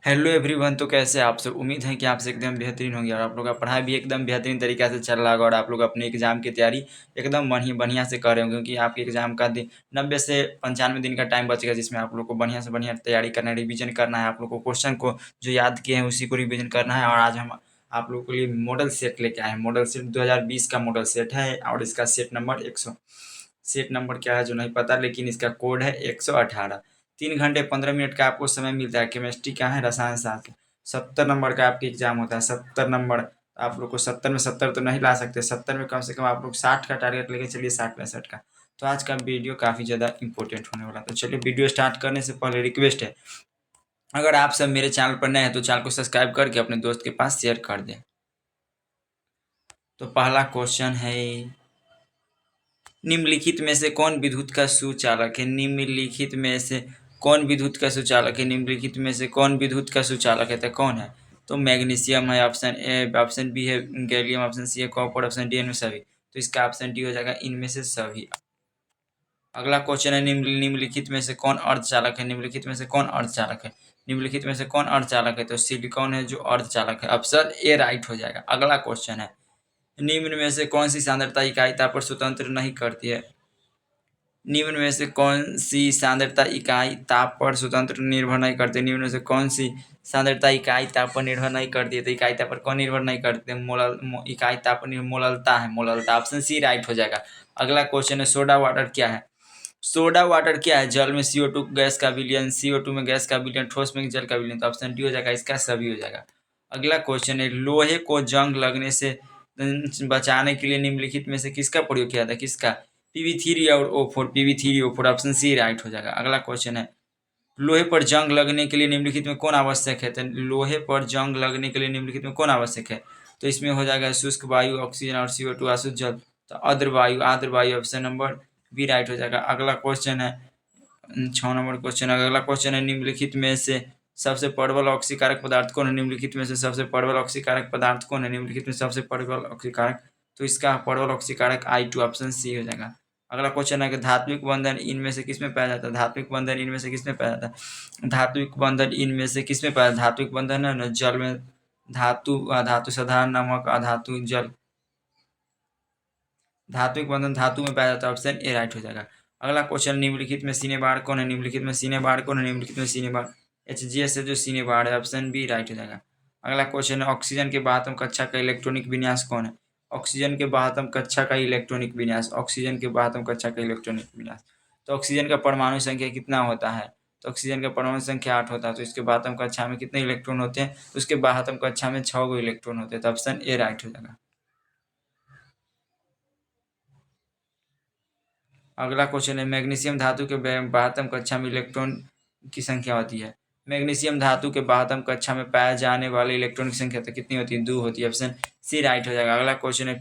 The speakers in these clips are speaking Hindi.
Hello everyone. तो कैसे आप सब? उम्मीद है कि आप से एकदम बेहतरीन होंगे और आप लोग का पढ़ाई भी एकदम बेहतरीन तरीक़ा से चल रहा होगा और आप लोग अपने एग्ज़ाम की तैयारी एकदम बढ़िया से कर रहे होंगे, क्योंकि आपके एग्ज़ाम का 90 से 95 दिन का टाइम बचेगा, जिसमें आप लोग को बढ़िया से बढ़िया तैयारी करना है, रिवीजन करना है। आप लोग को क्वेश्चन को जो याद किए हैं उसी को रिवीजन करना है। और आज हम आप लोगों के लिए मॉडल सेट लेके आए हैं। मॉडल सेट 2020 का मॉडल सेट है और इसका सेट नंबर 100। सेट नंबर क्या है जो नहीं पता, लेकिन इसका कोड है 118। 3 घंटे 15 मिनट का आपको समय मिलता है। केमिस्ट्री का है, रसायन शास्त्र। 70 नंबर का आपका एग्जाम होता है। 70 नंबर आप लोग को 70 में 70 तो नहीं ला सकते। 70 में कम से कम आप लोग 60 का टारगेट लेके चलिए, 60 65 का। तो आज का वीडियो काफ़ी ज़्यादा इंपॉर्टेंट होने वाला है। तो चलिए, वीडियो स्टार्ट करने से पहले रिक्वेस्ट है, अगर आप सब मेरे चैनल पर नए हैं तो चैनल को सब्सक्राइब करके अपने दोस्त के पास शेयर कर दें। तो पहला क्वेश्चन है, निम्नलिखित में से कौन विद्युत का सुचालक है? निम्नलिखित में से कौन विद्युत का सुचालक है? निम्नलिखित में से कौन विद्युत का सुचालक है? तो कौन है? तो मैग्नीशियम है, ऑप्शन ए। ऑप्शन बी है गैलियम, ऑप्शन सी है कॉपर, ऑप्शन डी इनमें सभी। तो इसका ऑप्शन डी हो जाएगा इनमें से सभी। अगला क्वेश्चन है, निम्नलिखित में से कौन अर्धचालक है? निम्नलिखित में से कौन अर्धचालक है? निम्नलिखित में से कौन अर्धचालक है? तो सिलिकॉन है जो अर्धचालक है। ऑप्शन ए राइट हो जाएगा। अगला क्वेश्चन है, निम्न में से कौन सी सांद्रता इकाई ताप पर स्वतंत्र नहीं करती है? निम्न में से कौन सी सांद्रता इकाई ताप पर स्वतंत्र निर्भर नहीं करती? निम्न में से कौन सी सांद्रता इकाई ताप पर निर्भर नहीं करती है? तो इकाई ताप पर कौन निर्भर नहीं करती है? इकाई ताप पर मोललता है, मोललता। ऑप्शन सी राइट हो जाएगा। अगला क्वेश्चन है, सोडा वाटर क्या है? सोडा वाटर क्या है? जल में CO2 गैस का विलयन, CO2 में गैस का विलयन, ठोस में जल का विलयन। तो ऑप्शन डी हो जाएगा, इसका सभी हो जाएगा। अगला क्वेश्चन है, लोहे को जंग लगने से बचाने के लिए निम्नलिखित में से किसका प्रयोग किया था? किसका? PB3 और O4। PB3 O4। Option C right हो जाएगा। अगला क्वेश्चन है, लोहे पर जंग लगने के लिए निम्नलिखित में कौन आवश्यक है? तो लोहे पर जंग लगने के लिए निम्नलिखित में कौन आवश्यक है? तो इसमें हो जाएगा शुष्क वायु, ऑक्सीजन और CO2 अशुद्ध जल। तो आर्द्र वायु ऑप्शन नंबर बी राइट हो जाएगा। अगला क्वेश्चन है 6 नंबर क्वेश्चन। अगला क्वेश्चन है, निम्नलिखित में से सबसे प्रबल ऑक्सीकारक पदार्थ कौन है? निम्नलिखित में से सबसे प्रबल ऑक्सीकारक पदार्थ कौन है? निम्नलिखित में सबसे प्रबल ऑक्सीकारक, तो इसका प्रबल ऑक्सीकारक I2 ऑप्शन सी हो जाएगा। अगला क्वेश्चन है कि धात्विक बंधन इनमें से किसमें पाया जाता है? धात्विक बंधन इनमें से किसमें पाया जाता है? धात्विक बंधन इनमें से किसमें पाया? धात्विक बंधन है ना जल में, धातु अधातु, साधारण नमक, अधातु, जल। धात्विक बंधन धातु में पाया जाता है। ऑप्शन ए राइट हो जाएगा। अगला क्वेश्चन, निम्नलिखित में सीने बार कौन है? निम्नलिखित में सीने बार कौन है? निम्नलिखित में सीने बार HGS है जो सीने बार है। ऑप्शन बी राइट हो जाएगा। अगला क्वेश्चन है, ऑक्सीजन के बाहतम कक्षा का इलेक्ट्रॉनिक विन्यास कौन है? ऑक्सीजन के बाहतम कक्षा का इलेक्ट्रॉनिक विन्यास, ऑक्सीजन के बाहतम कक्षा का इलेक्ट्रॉनिक विन्यास। तो ऑक्सीजन का परमाणु संख्या कितना होता है? तो ऑक्सीजन का परमाणु संख्या 8 होता है। तो इसके बाहतम कक्षा में कितने इलेक्ट्रॉन होते हैं? तो उसके बाहतम कक्षा में 6 गो इलेक्ट्रॉन होते हैं। तो ऑप्शन ए राइट हो जाएगा। अगला क्वेश्चन है, मैग्नीशियम धातु के बाहतम कक्षा में इलेक्ट्रॉन की संख्या होती है? मैग्नीशियम धातु के बाहतम कक्षा में पाए जाने वाले इलेक्ट्रॉन की संख्या तो कितनी होती है? 2 होती है। ऑप्शन सी राइट हो जाएगा। अगला क्वेश्चन है,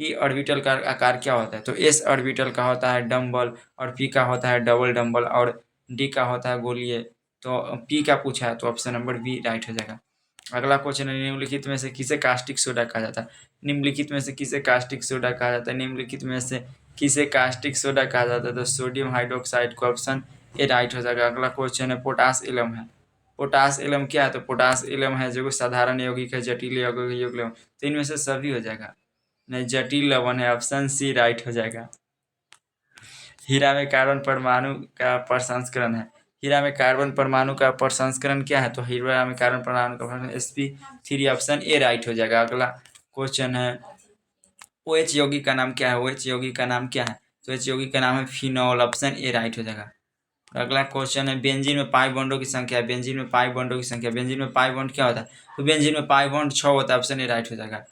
पी ऑर्बिटल का आकार क्या होता है? तो एस ऑर्बिटल का होता है डम्बल, और पी का होता है डबल डम्बल, और डी का होता है गोलीय। तो पी का पूछा है तो ऑप्शन नंबर बी राइट हो जाएगा। अगला क्वेश्चन है, निम्नलिखित में से किसे कास्टिक सोडा कहा जाता है? निम्नलिखित में से किसे कास्टिक सोडा कहा जाता है? निम्नलिखित में से किसे कास्टिक सोडा कहा जाता है? तो सोडियम हाइड्रोक्साइड को ऑप्शन ए राइट हो जाएगा। अगला क्वेश्चन है, पोटास एलम है। पोटास एलम क्या है? तो पोटास एलम है जो साधारण यौगिक है, जटिल यौगिक, तो इनमें से सभी हो जाएगा। नहीं, जटिल लवण है। ऑप्शन सी राइट हो जाएगा। हीरा में कार्बन परमाणु का प्रसंस्करण है। हीरा में कार्बन परमाणु का प्रसंस्करण क्या है? तो हीरा में कार्बन परमाणु का sp3। ऑप्शन ए राइट हो जाएगा। अगला क्वेश्चन है, OH यौगिक का नाम क्या है? OH यौगिक का नाम क्या है? तो OH यौगिक का नाम है फिनॉल। ऑप्शन ए राइट हो जाएगा। अगला क्वेश्चन है, बेंजीन में पाई बॉन्डों की संख्या है। बेंजीन में पाई बॉन्डों की संख्या, बेंजीन में पाई बॉन्ड क्या होता है? तो बेंजीन में पाई बॉन्ड 6 होता है। ऑप्शन ए राइट हो जाएगा।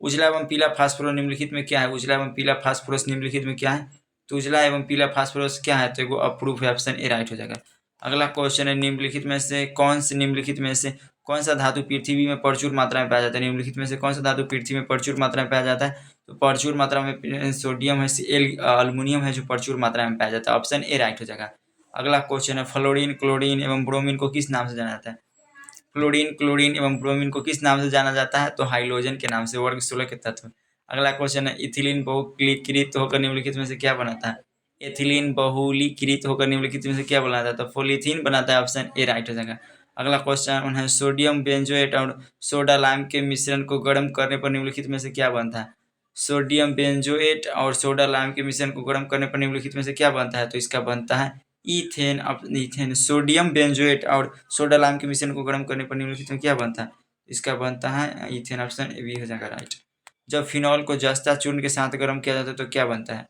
उजला एवं पीला फास्फोरस निम्नलिखित में क्या है? उजला एवं पीला फास्फोरस निम्नलिखित में क्या है? तो उजला एवं पीला फास्फोरस क्या है? तो एगो अप्रूव है। ऑप्शन ए राइट हो जाएगा। अगला क्वेश्चन है, निम्नलिखित में से कौन सा धातु पृथ्वी में प्रचुर मात्रा में पाया जाता है? निम्नलिखित में से कौन सा धातु पृथ्वी में प्रचुर मात्रा में पाया जाता है? तो प्रचुर मात्रा में सोडियम है, अल्युमिनियम है जो प्रचुर मात्रा में पाया जाता है। ऑप्शन ए राइट हो जाएगा। अगला क्वेश्चन है, फ्लोरीन, क्लोरीन एवं ब्रोमीन को किस नाम से जाना जाता है? फ्लोरीन, क्लोरीन एवं ब्रोमीन को किस नाम से जाना जाता है? तो हाइड्रोजन के नाम से, वर्ग 16 के तत्व। अगला क्वेश्चन है, इथिलीन बहुक्रियाकृत होकर निम्नलिखित में से क्या बनाता है? एथिलीन बहुलीकृत होकर निम्नलिखित में से क्या बनाता है? तो पॉलीथीन बनाता है, ऑप्शन ए राइट हो जाएगा। अगला क्वेश्चन है सोडियम बेंजोएट और सोडा लाइम के मिश्रण को गर्म करने पर निम्नलिखित में से क्या बनता है? सोडियम बेंजोएट और सोडा लाइम के मिश्रण को गर्म करने पर निम्नलिखित में से क्या बनता है? तो इसका बनता है ईथेन। ईथेन सोडियम बेंजोएट और सोडा लाइम के मिश्रण को गर्म करने पर निम्नलिखित में क्या बनता है? इसका बनता है ईथेन, ऑप्शन ए बी हो जाएगा राइट। जब फिनॉल को जस्ता चूर्ण के साथ गर्म किया जाता है तो क्या बनता है?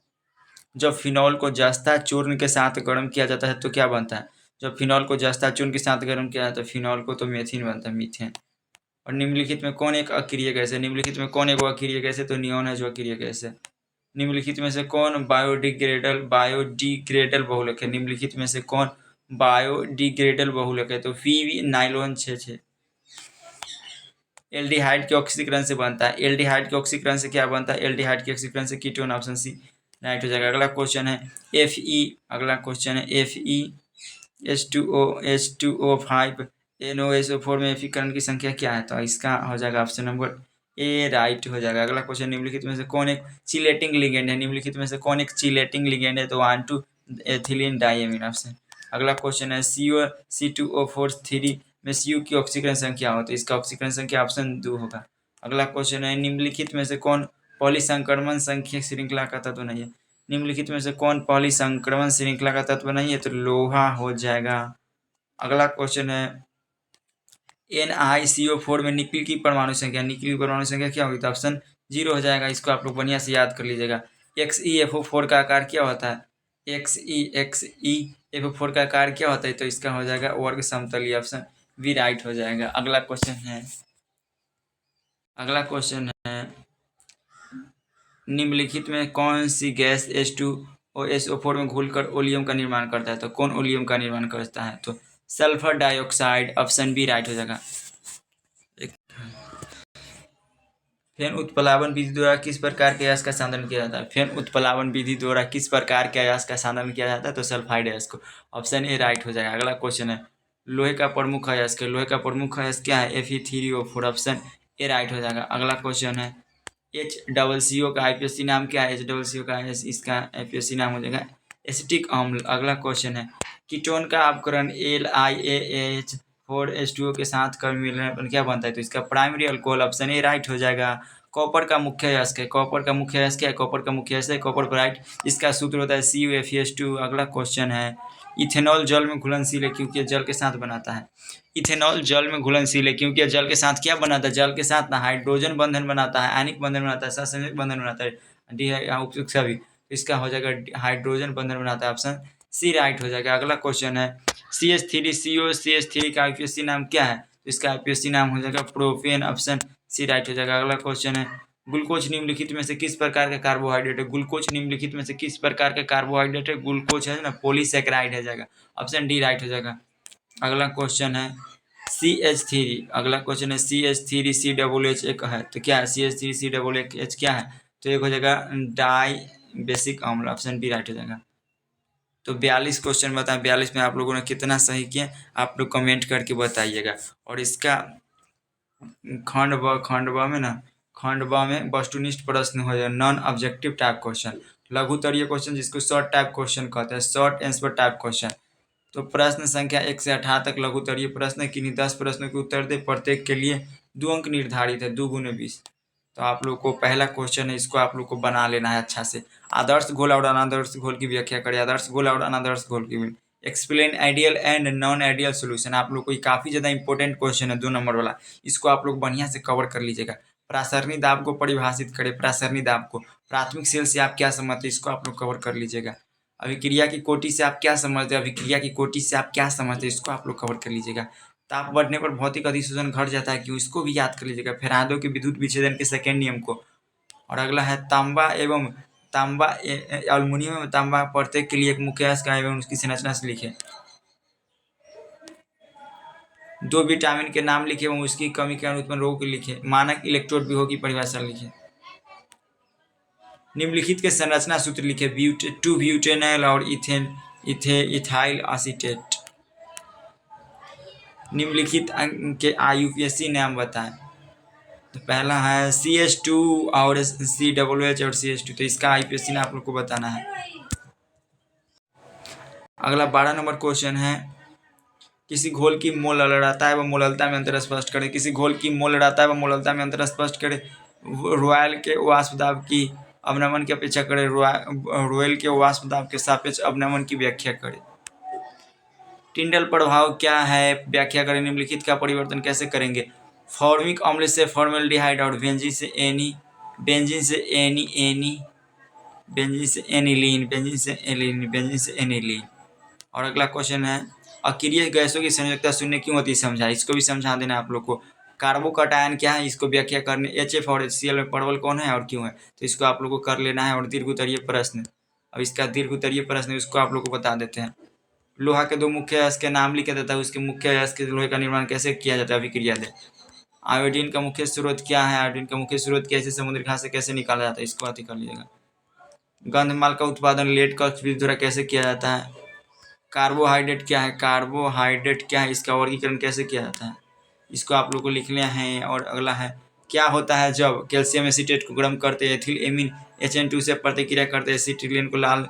जब फिनॉल को जस्ता चूर्ण के साथ गर्म किया जाता है तो क्या बनता है? जब फिनॉल को जस्ता चूर्ण के साथ गर्म किया जाता है फिनॉल को तो मेथिन बनता है, मीथेन। और निम्नलिखित में कौन एक अक्रिय गैस है? निम्नलिखित में कौन एक अक्रिय गैस है? तो नियोन है जो अक्रिय गैस है। निम्नलिखित में से कौन बायोडिग्रेडल बहुलक है? निम्नलिखित में से कौन बायोडिग्रेडल बहुलक है? तो पीवी नाइलॉन 6 एल्डिहाइड के ऑक्सीकरण से बनता है। एल्डिहाइड के ऑक्सीकरण से क्या बनता है? एल्डिहाइड के ऑक्सीकरण से कीटोन, ऑप्शन सी राइट हो जाएगा। अगला क्वेश्चन है Fe 5NOSO4 में एफीकरण की संख्या क्या है? तो इसका हो जाएगा ऑप्शन नंबर ए राइट हो जाएगा। अगला क्वेश्चन निम्नलिखित में से कौन एक चिलेटिंग लिगेंड है? निम्नलिखित में से कौन एक चिलेटिंग लिगेंड है? तो 1,2 एथिलीन डाइएमीन, ऑप्शन। अगला क्वेश्चन है CO C2O4 3 में सी की ऑक्सीकरण संख्या हो? तो इसका ऑक्सीकरण संख्या ऑप्शन 2 होगा। अगला क्वेश्चन है निम्नलिखित में से कौन पॉलीसंक्रमण संख्या श्रृंखला का तत्व नहीं है? निम्नलिखित में से कौन पॉलीसंक्रमण श्रृंखला का तत्व नहीं है? तो लोहा हो जाएगा। अगला क्वेश्चन है NiCO4 में निकल की परमाणु संख्या क्या होगी? तो ऑप्शन 0 हो जाएगा। इसको आप लोग बढ़िया से याद कर लीजिएगा। XeFO4 का आकार क्या होता है? XeFO4 का आकार क्या होता है? तो इसका हो जाएगा वर्ग समतलीय, ऑप्शन बी राइट हो जाएगा। अगला क्वेश्चन है निम्नलिखित में कौन सी गैस H2SO4 में घुलकर ओलियम का निर्माण करता है? तो कौन ओलियम का निर्माण करता है? तो sulphur dioxide, option B right हो जाएगा। फेन उत्प्लावन विधि द्वारा किस प्रकार के अयस्क का साधन किया जाता है? फेन उत्प्लावन विधि द्वारा किस प्रकार के अयस्क का साधन किया जाता है? तो सल्फाइड अयस्क को, ऑप्शन ए राइट हो जाएगा। अगला क्वेश्चन है लोहे का प्रमुख अयस्क है। लोहे का प्रमुख अयस्क क्या है? Fe3O4, ऑप्शन ए राइट हो जाएगा। अगला क्वेश्चन है HCCO का आईपीएससी नाम क्या है? HCCO का इसका आईपीएससी नाम हो जाएगा एसिटिक अम्ल। अगला क्वेश्चन है कीटोन का अपकरण LiAH4H2O के साथ कर मिलने पर क्या बनता है? तो इसका primary alcohol, option A right हो जाएगा। कॉपर का मुख्य अयस्क है। कॉपर का मुख्य अयस्क क्या है? कॉपर का मुख्य अयस्क है कॉपर क्लोराइड। इसका सूत्र होता है CuFeS2। अगला क्वेश्चन है इथेनॉल जल में घुलनशील है क्योंकि जल के साथ बनाता है। इथेनॉल जल में घुलनशील है क्योंकि जल के साथ क्या बनाता है? जल के साथ ना हाइड्रोजन बंधन बनाता है, आयनिक बंधन बनाता है, सहसंयोजक बंधन बनाता है, सभी। तो इसका हो जाएगा हाइड्रोजन बंधन बनाता है, ऑप्शन सी राइट हो जाएगा। अगला क्वेश्चन है CH3CO CH3 का आईपीएससी नाम क्या है? तो इसका आईपीएससी नाम हो जाएगा प्रोपेन, ऑप्शन सी राइट हो जाएगा। अगला क्वेश्चन है ग्लूकोज निम्नलिखित में से किस प्रकार का कार्बोहाइड्रेट है? ग्लूकोज निम्नलिखित में से किस प्रकार का कार्बोहाइड्रेट है? ग्लूकोज है ना, पॉलीसेकेराइड हो जाएगा, ऑप्शन डी राइट हो जाएगा। अगला क्वेश्चन है CH3। अगला क्वेश्चन है CH3COOH एक है, तो क्या है? CH3COOH क्या है? तो एक हो जाएगा डाई बेसिक अम्ल, ऑप्शन बी राइट हो जाएगा। तो 42 क्वेश्चन बताएं, 42 में आप लोगों ने कितना सही किया आप लोग कमेंट करके बताइएगा। और इसका खंड ब में वस्तुनिष्ठ प्रश्न हो जाए, नॉन ऑब्जेक्टिव टाइप क्वेश्चन, लघुतरीय क्वेश्चन जिसको शॉर्ट टाइप क्वेश्चन कहते हैं, शॉर्ट आंसर टाइप क्वेश्चन। तो प्रश्न संख्या 1 से 18 तक लघुतरीय प्रश्न है। किन्हीं 10 प्रश्नों के उत्तर दे, प्रत्येक के लिए 2 अंक निर्धारित है, 2 × 20। तो आप लोग को पहला क्वेश्चन है, इसको आप लोग को बना लेना है अच्छा से। आदर्श घोल और अनादर्श घोल की व्याख्या करें। आदर्श घोल और अनादर्श घोल की explain ideal and non ideal solution. आप लोग को ये काफ़ी ज़्यादा इंपॉर्टेंट क्वेश्चन है, 2 नंबर वाला। इसको आप लोग बढ़िया से कवर कर लीजिएगा। प्रासरणी दाब को परिभाषित करें। प्रासरणी दाब को प्राथमिक सेल से आप क्या समझते हैं, इसको आप लोग कवर कर लीजिएगा। अभिक्रिया की कोटि से आप क्या समझते हैं? अभिक्रिया की कोटि से आप क्या समझते हैं? इसको आप लोग कवर कर लीजिएगा। ताप बढ़ने पर भौतिक अधिशोषण घट जाता है क्यों? इसको भी याद कर लीजिएगा। फेराडो के विद्युत विच्छेदन के सेकेंड नियम को। और अगला है एल्युमिनियम एवं तांबा प्रत्येक के लिए एक मुख्य अयस्क एवं उसकी संरचना से लिखे। 2 विटामिन के नाम लिखे एवं उसकी कमी के कारण उत्पन्न रोग को लिखे। मानक इलेक्ट्रोड विभव की परिभाषा लिखे। निम्नलिखित के संरचना सूत्र लिखे। 2 ब्यूटेनॉल और इथाइल एसीटेट। निम्नलिखित के आईयूपीएसी नाम बताएं। तो पहला है CH2 और COOH और CH2। तो इसका आईपीएसी नाम आप लोग को बताना है। अगला 12 नंबर क्वेश्चन है, किसी घोल की मोल लड़ाता है व मोललता में अंतर स्पष्ट करे। किसी घोल की मोल लड़ाता है व मोललता में अंतर स्पष्ट करे। रॉयल के वाष्प दाब की अवनमन की अपेक्षा करे। रॉयल के वाष्प दाब के सापेक्ष अवनमन की व्याख्या करे। टिंडल प्रभाव क्या है, व्याख्या करें। निम्नलिखित का परिवर्तन कैसे करेंगे। फॉर्मिक अम्ल से फॉर्मेल्डिहाइड और बेंजीन से एनी, बेंजीन से एनी, बेंजीन से एनिलीन, बेंजीन से एनिलीन, बेंजीन से एनिलीन। और अगला क्वेश्चन है, अक्रिय गैसों की संयोजकता शून्य क्यों होती है, समझा। इसको भी समझा देना आप लोग को। कार्बोकटायन क्या है, इसको व्याख्या करने। HF और HCl में परवल कौन है और क्यों है, तो इसको आप लोग को कर लेना है। और दीर्घ उत्तरीय प्रश्न, अब इसका दीर्घ उत्तरीय प्रश्न इसको आप लोग को बता देते हैं। लोहा के दो मुख्य अयस्क के नाम लिखा देता है, उसके मुख्य अयस्क के लोहे का निर्माण कैसे किया जाता है, अभिक्रिया दे। आयोडीन का मुख्य स्रोत क्या है, आयोडीन का मुख्य स्रोत कैसे समुद्री घास से कैसे निकाला जाता है, इसको अति कर लीजिएगा। गंधमाल का उत्पादन लेड का विधि द्वारा कैसे किया जाता है। कार्बोहाइड्रेट क्या है, कार्बोहाइड्रेट क्या है, इसका वर्गीकरण कैसे किया जाता है, इसको आप लोग को लिखना है। और अगला है, क्या होता है जब कैल्शियम एसीटेट को गर्म करते एथिल एमीन HN2 से प्रतिक्रिया करते एसिटिलीन को लाल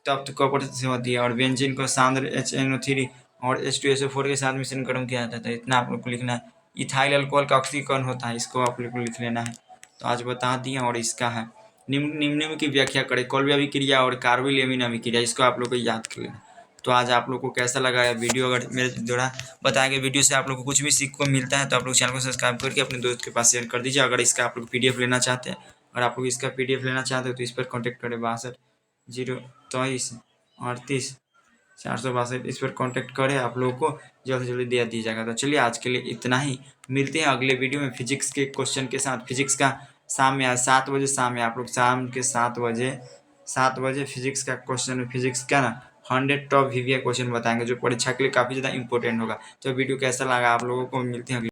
तप्त कॉपर से होती है। और बेंजीन को सांद्र HNO3 और H2SO4 के साथ मिश्रण गर्म किया जाता है। इतना आप लोग को लिखना है। इथाइल अल्कोहल का ऑक्सीकरण होता है, इसको आप लोग को लिख लेना है। तो आज बता दिया। और इसका है निम्न की व्याख्या करें। कोल्बे अभिक्रिया और कार्बोनिल एमीन अभिक्रिया, इसको आप लोग को याद कर लेना। तो आज आप लोग को कैसा लगा है वीडियो, अगर मेरे द्वारा बताए गए वीडियो से आप लोग को कुछ भी सीख को मिलता है तो आप लोग चैनल को सब्सक्राइब करके अपने दोस्त के पास शेयर कर दीजिए। अगर इसका आप लोग PDF लेना चाहते हैं, अगर आप लोग इसका PDF लेना चाहते हो तो इस पर कॉन्टैक्ट करें 62-023-462, इस पर कॉन्टैक्ट करें। आप लोगों को जल्द से जल्दी दे दी जाएगा। तो चलिए आज के लिए इतना ही, मिलते हैं अगले वीडियो में फिजिक्स के क्वेश्चन के साथ। फिजिक्स का शाम में आज 7 बजे, शाम में आप लोग शाम के 7 बजे फिजिक्स का क्वेश्चन, फिजिक्स का ना 100 टॉप VVI क्वेश्चन बताएंगे जो परीक्षा के लिए काफ़ी ज़्यादा इंपॉर्टेंट होगा। तो वीडियो कैसा लगा आप लोगों को, मिलते हैं अगले